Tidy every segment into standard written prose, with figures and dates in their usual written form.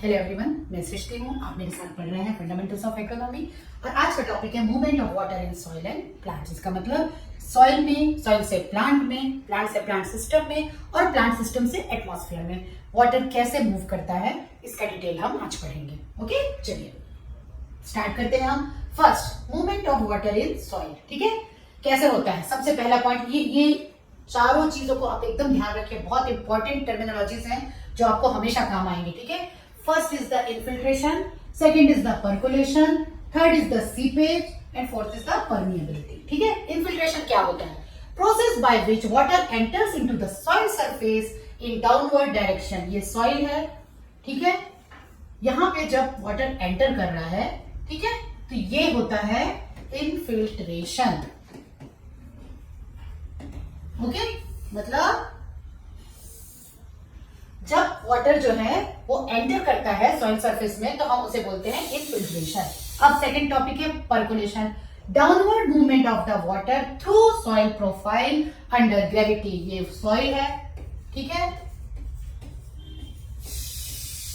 Hello everyone, मैं सृष्टि हूँ। आप मेरे साथ पढ़ रहे हैं फंडामेंटल्स ऑफ इकोनॉमी और आज का टॉपिक है movement of water in soil and plants. इसका मतलब सॉइल में, सॉइल से प्लांट में, प्लांट से प्लांट सिस्टम में और प्लांट सिस्टम से एटमॉस्फेयर में वाटर कैसे मूव करता है, इसका डिटेल हम आज पढ़ेंगे। ओके, चलिए स्टार्ट करते हैं हम। First, movement of water in soil. ठीक है, कैसे होता है? सबसे पहला पॉइंट, ये चारों चीजों को आप एकदम ध्यान रखिए। बहुत इंपॉर्टेंट टर्मिनोलॉजीज हैं जो आपको हमेशा काम आएंगे। ठीक है, first is the infiltration, second is the percolation, third is the seepage and fourth is the permeability. ठीक है, इन्फिल्ट्रेशन क्या होता है? Process by which water enters into the soil surface in downward direction. ये सॉइल है, ठीक है, यहां पे जब वाटर एंटर कर रहा है, ठीक है, तो ये होता है इन्फिल्ट्रेशन। ओके, मतलब जब वाटर जो है वो एंटर करता है सॉइल सरफेस में तो हम उसे बोलते हैं इन्फिल्ट्रेशन। अब सेकंड टॉपिक है percolation, downward movement of the water through soil profile under gravity. ये सॉइल है, ठीक है,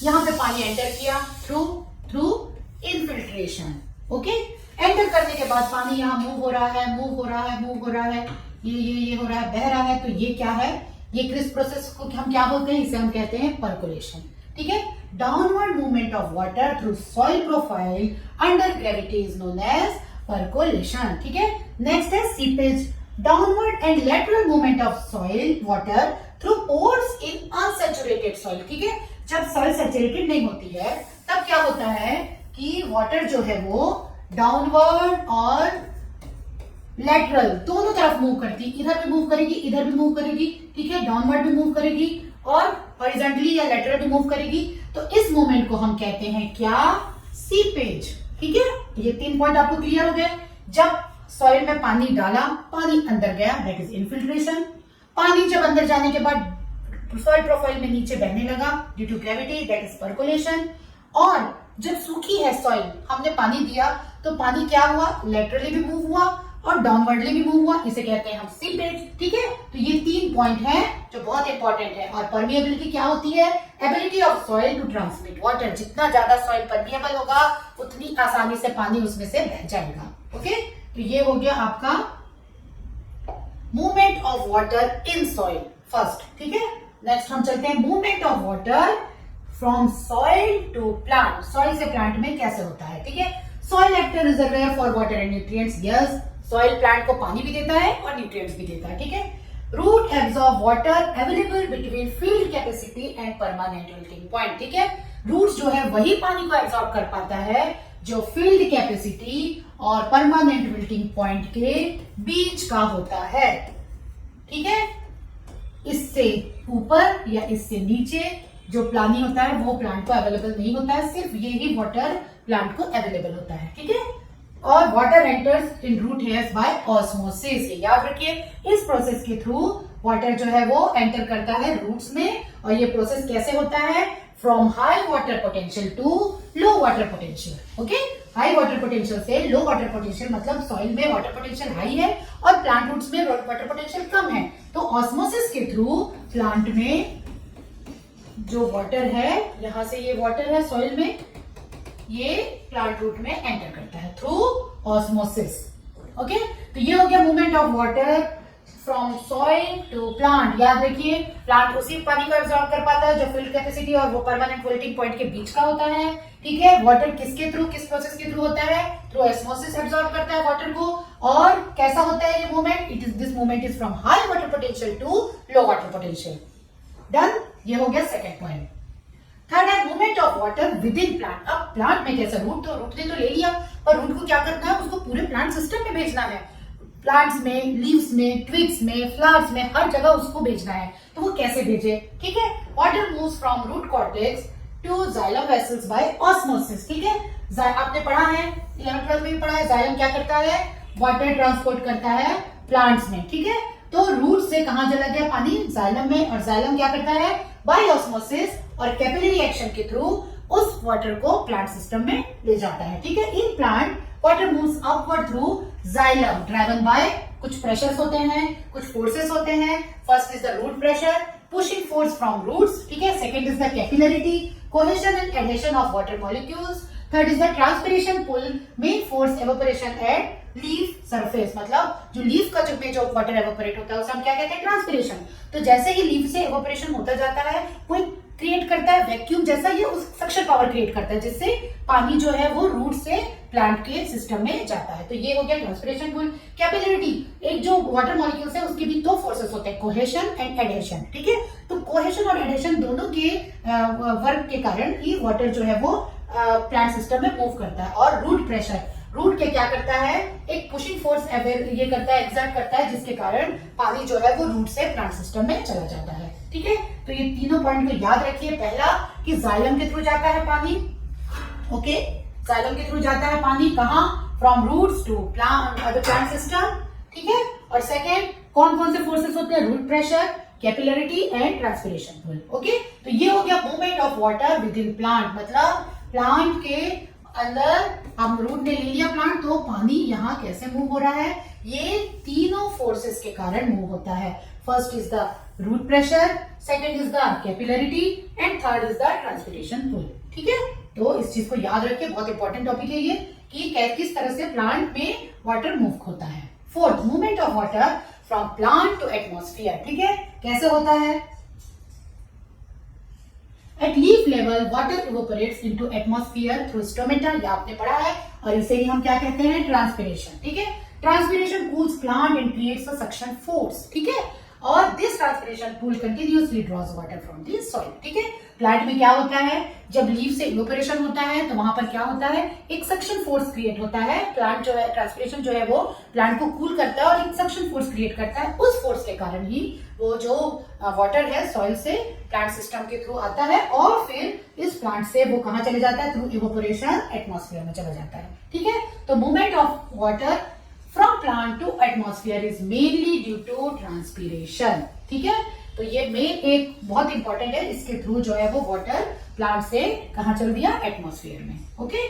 यहां पे पानी एंटर किया थ्रू इन्फिल्ट्रेशन। ओके, एंटर करने के बाद पानी यहां मूव हो रहा है, ये हो रहा है, बह रहा है, तो ये क्या है? ये किस प्रोसेस को हम क्या बोलते हैं? इसे हम कहते हैं पर्कुलेशन। ठीक है, downward movement of water through soil profile under gravity is known as percolation. ठीक है, नेक्स्ट है seepage, downward and lateral movement of soil water through pores in unsaturated soil. ठीक है, जब सॉइल सैचुरेटेड नहीं होती है तब क्या होता है कि वाटर जो है वो डाउनवर्ड और लेटरल दोनों तरफ मूव करती, इधर भी मूव करेगी, इधर भी मूव करेगी। ठीक है, डाउनवर्ड भी मूव करेगी और हॉरिजॉन्टली या लेटरल भी मूव करेगी। तो इस मूवमेंट को हम कहते हैं क्या? सीपेज। ठीक है, ये 3 पॉइंट आपको क्लियर हो गए। जब सॉइल में पानी डाला, पानी अंदर गया, दैट इज इन्फिल्ट्रेशन। पानी जब अंदर जाने के बाद सॉइल प्रोफाइल में नीचे बहने लगा due to gravity, that is percolation. और जब सूखी है सॉइल, हमने पानी दिया तो पानी क्या हुआ? लेटरली भी मूव हुआ और डाउनवर्डली भी मूव हुआ, इसे कहते हैं हम सीपेज। ठीक है, तो ये 3 पॉइंट हैं जो बहुत इंपॉर्टेंट है। और परमिएबिलिटी क्या होती है? Ability of soil to transmit water. जितना ज्यादा सॉइल परमिएबल होगा उतनी आसानी से पानी उसमें से बह जाएगा। ओके, तो ये हो गया आपका movement of water in soil first. ठीक है, नेक्स्ट हम चलते हैं movement of water from soil to plant. Soil से प्लांट में कैसे होता है? ठीक है, soil act as reservoir for water and nutrients. Yes, soil plant को पानी भी देता है और न्यूट्रिएंट्स भी देता है। ठीक है, root absorb water available between field capacity and permanent wilting point. ठीक है, रूट्स जो है वही पानी को एब्सॉर्ब कर पाता है जो फील्ड कैपेसिटी और परमानेंट विल्टिंग पॉइंट के बीच का होता है। ठीक है, इससे ऊपर या इससे नीचे जो पानी होता है वो प्लांट को अवेलेबल नहीं होता है, सिर्फ यही वाटर प्लांट को अवेलेबल होता है। ठीक है, और water enters in root hairs by osmosis. याद रखिए, इस प्रोसेस के थ्रू वाटर जो है वो एंटर करता है रूट्स में। और ये प्रोसेस कैसे होता है? From high water potential to low water potential. Okay, high water potential से लो वाटर पोटेंशियल, मतलब सॉइल में वाटर पोटेंशियल हाई है और प्लांट रूट्स में वाटर पोटेंशियल कम है। तो ऑस्मोसिस के थ्रू प्लांट में जो वाटर है, यहां से ये वाटर है सॉइल में, ये प्लांट रूट में एंटर करता है थ्रू ऑस्मोसिस। ओके, तो ये हो गया movement of water from soil to plant. याद रखिए, प्लांट उसी पानी को एब्सॉर्ब कर पाता है जो फील्ड कैपेसिटी और वो परमानेंट विल्टिंग पॉइंट के बीच का होता है। ठीक है, वाटर किसके थ्रू, किस प्रोसेस के थ्रू होता है? थ्रू ऑस्मोसिस एब्सॉर्ब करता है वाटर को। और कैसा होता है ये movement? This movement is from high water potential to low water potential. Done, ये हो गया सेकेंड पॉइंट। थर्ड है movement of water within plant. अब प्लांट में कैसा? रूट ने तो ले लिया, पर रूट को क्या करना है? उसको पूरे प्लांट सिस्टम में भेजना है। प्लांट्स में, लीव्स में, ट्विग्स में, फ्लावर्स में, हर जगह उसको भेजना है। तो वो कैसे भेजे? ठीक है, water moves from root cortex to xylem vessels by osmosis. ठीक है, आपने पढ़ा है 11th-12th में भी पढ़ा है, जाइलम क्या करता है? वाटर ट्रांसपोर्ट करता है प्लांट्स में। ठीक है, तो रूट से कहां चला गया पानी? जाइलम में, और जाइलम क्या करता है? बाय ऑस्मोसिस और कैपिलरी एक्शन के थ्रू उस वाटर को प्लांट सिस्टम में ले जाता है। ठीक है, in plant water moves upward through xylem driven by कुछ प्रेशर्स होते हैं, कुछ फोर्सेस होते हैं। First is the root pressure, pushing force from roots, ठीक है। Second is the capillarity, cohesion and adhesion of water molecules. Third is the transpiration pull, main force evaporation at leaf surface, मतलब जो leaf का जो water evaporate होता है उसे हम क्या कहते हैं, ट्रांसपिरेशन। तो जैसे ही लीफ से एवोपरेशन होता जाता है वो क्रिएट करता है वैक्यूम जैसा, ये उस सक्शन पावर क्रिएट करता है जिससे पानी जो है वो रूट से प्लांट के सिस्टम में जाता है। तो ये हो गया ट्रांसपिरेशन पुल। कैपिलरिटी, एक जो वाटर मॉलिक्यूल्स है उसके भी दो फोर्सेस होते हैं, कोहेशन एंड एडेशन, ठीक है। तो कोहेशन और एडेशन दोनों के वर्क के कारण ही वाटर जो है वो प्लांट सिस्टम में मूव करता है। और रूट प्रेशर, रूट के क्या करता है, एक पुशिंग फोर्स ये करता है, एक्सर्ट करता है, जिसके कारण पानी जो है वो रूट से प्लांट सिस्टम में चला जाता है, ठीक है। तो ये तीनों पॉइंट को याद रखिए। पहला कि जाइलम के थ्रू जाता है पानी, ओके, जाइलम के थ्रू जाता है पानी, कहां, from roots to plant system, ठीक है। और सेकेंड, कौन कौन से फोर्सेस होते हैं, root pressure, capillarity and transpiration pull, okay. तो ये हो गया movement of water within plant, मतलब प्लांट के अंदर हम रूट ने ले लिया प्लांट, तो पानी यहाँ कैसे मूव हो रहा है, ये तीनों फोर्सेस के कारण मूव होता है। First is the root pressure, second is the capillarity and third is the transpiration pull, ठीक है। तो इस चीज को याद रखिए, बहुत इंपॉर्टेंट टॉपिक है ये कि किस तरह से प्लांट में वाटर मूव होता है। Fourth, movement of water from plant to atmosphere, ठीक है, कैसे होता है। At leaf level, water evaporates into atmosphere through stomata, ये आपने पढ़ा है, और इसे ही हम क्या कहते हैं, ट्रांसपिरेशन, ठीक है। Transpiration cools plant and creates a suction force, ठीक है। और this transpiration pull continuously draws water from the soil, ठीक है। प्लांट में क्या होता है, जब लीफ से इवेपोरेशन होता है तो वहां पर क्या होता है, एक सक्शन फोर्स क्रिएट होता है। प्लांट जो है, ट्रांसपिरेशन जो है वो प्लांट को कूल करता है और एक सक्शन फोर्स क्रिएट करता है। उस फोर्स के कारण ही वो जो वाटर है सॉइल से प्लांट सिस्टम के थ्रू आता है और फिर इस प्लांट से वो कहां चले जाता है, थ्रू इवेपोरेशन एटमॉस्फेयर में चला जाता है, ठीक है। तो movement of water from plant to atmosphere is mainly due to transpiration, ठीक है। तो ये मेन एक बहुत इंपॉर्टेंट है, इसके थ्रू जो है वो वाटर प्लांट से कहां चल दिया, एटमॉस्फेयर में, ओके।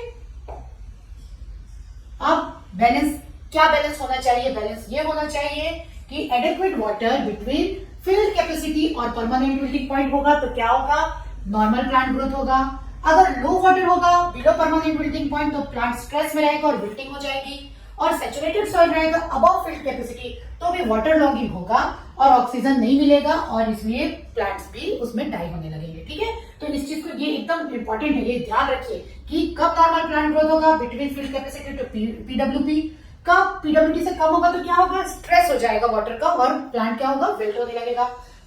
अब बैलेंस, क्या बैलेंस होना चाहिए, बैलेंस ये होना चाहिए कि adequate water between field capacity और परमानेंट विल्टिंग पॉइंट होगा तो क्या होगा, नॉर्मल प्लांट ग्रोथ होगा। अगर लो वाटर होगा बिलो परमानेंट विल्टिंग पॉइंट तो प्लांट स्ट्रेस में रहेगा और विल्टिंग हो जाएगी। और सैचुरेटेड सॉइल रहेगा अबव फिल्ड कैपेसिटी तो भी वाटर लॉगिंग होगा और ऑक्सीजन नहीं मिलेगा और इसलिए प्लांट्स भी उसमें डाई होने लगेंगे, ठीक है। तो इस चीज को, ये एकदम इंपॉर्टेंट है, ये ध्यान रखिए कि कब नॉर्मल प्लांट ग्रोथ होगा, between field capacity to PWP. कब पीडब्ल्यूडी से कम होगा तो क्या होगा, स्ट्रेस हो जाएगा वाटर का और प्लांट क्या होगा, विल्ट होने लगेगा।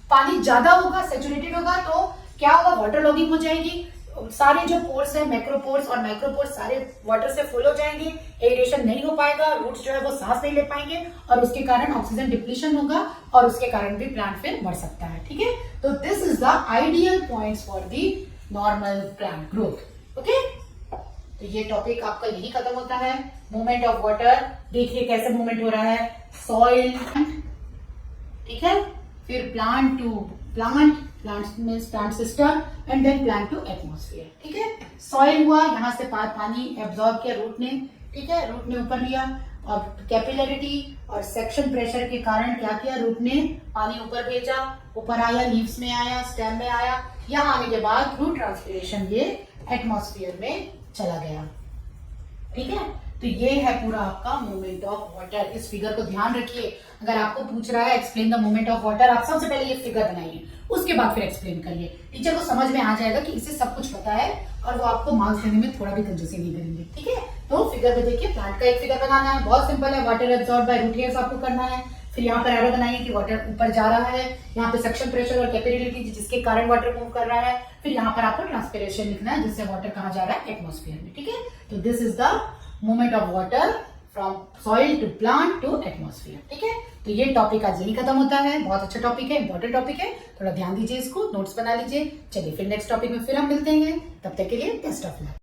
पानी ज्यादा होगा, सैचुरेटेड होगा तो क्या होगा, वाटर लॉगिंग हो जाएगी, सारे जो पोर्स है, मैक्रोपोर्स और माइक्रोपोर्स सारे वाटर से फुल हो जाएंगे, एरिएशन नहीं हो पाएगा, रूट्स जो है वो सांस नहीं ले पाएंगे और उसके कारण ऑक्सीजन डिप्लीशन होगा और उसके कारण भी प्लांट फिर मर सकता है, ठीक है। तो this is the ideal points for the normal plant growth, okay. तो ये टॉपिक आपका यही खत्म होता है, मूवमेंट ऑफ वाटर। देखिए कैसे मूवमेंट हो रहा है, सॉइल, ठीक है, फिर plant to plant, plant system and then plant to atmosphere, ठीक है। सॉइल हुआ, यहां से पानी एब्जॉर्ब किया रूट ने, ठीक है, रूट ने ऊपर लिया और कैपिलरिटी और सेक्शन प्रेशर के कारण क्या किया, रूट ने पानी ऊपर भेजा, ऊपर आया, लीव्स में आया, स्टेम में आया, यहाँ आने के बाद थ्रू ट्रांसपिरेशन ये एटमॉस्फेयर में चला गया, ठीक है। तो ये है पूरा आपका मूवमेंट ऑफ वाटर। इस फिगर को ध्यान रखिए, अगर आपको पूछ रहा है explain the movement of water, आप सबसे पहले ये फिगर बनाइए, उसके बाद फिर एक्सप्लेन करिए। टीचर को समझ में आ जाएगा कि इसे सब कुछ पता है और वो आपको मार्क्स देने में थोड़ा भी कंजूसी नहीं करेंगे, ठीक है। तो फिगर में देखिए, प्लांट का एक फिगर बनाना है, बहुत सिंपल है, water absorb by root hairs आपको करना है। फिर यहाँ पर एरो बनाइए कि वाटर ऊपर जा रहा है, यहाँ पे सक्शन प्रेशर और कैपिलरिटी जिसके कारण वाटर मूव कर रहा है। फिर यहाँ पर आपको ट्रांसपिरेशन लिखना है जिससे वाटर कहाँ जा रहा है, एटमॉस्फेयर में, ठीक है। तो this is the movement of water from soil to plant to atmosphere, ठीक है। तो ये टॉपिक आज यही खत्म होता है, बहुत अच्छा टॉपिक है, इंपॉर्टेंट टॉपिक है, थोड़ा ध्यान दीजिए इसको, नोट्स बना लीजिए। चलिए फिर नेक्स्ट टॉपिक में फिर हम मिलते हैं, तब तक के लिए बेस्ट ऑफ लक।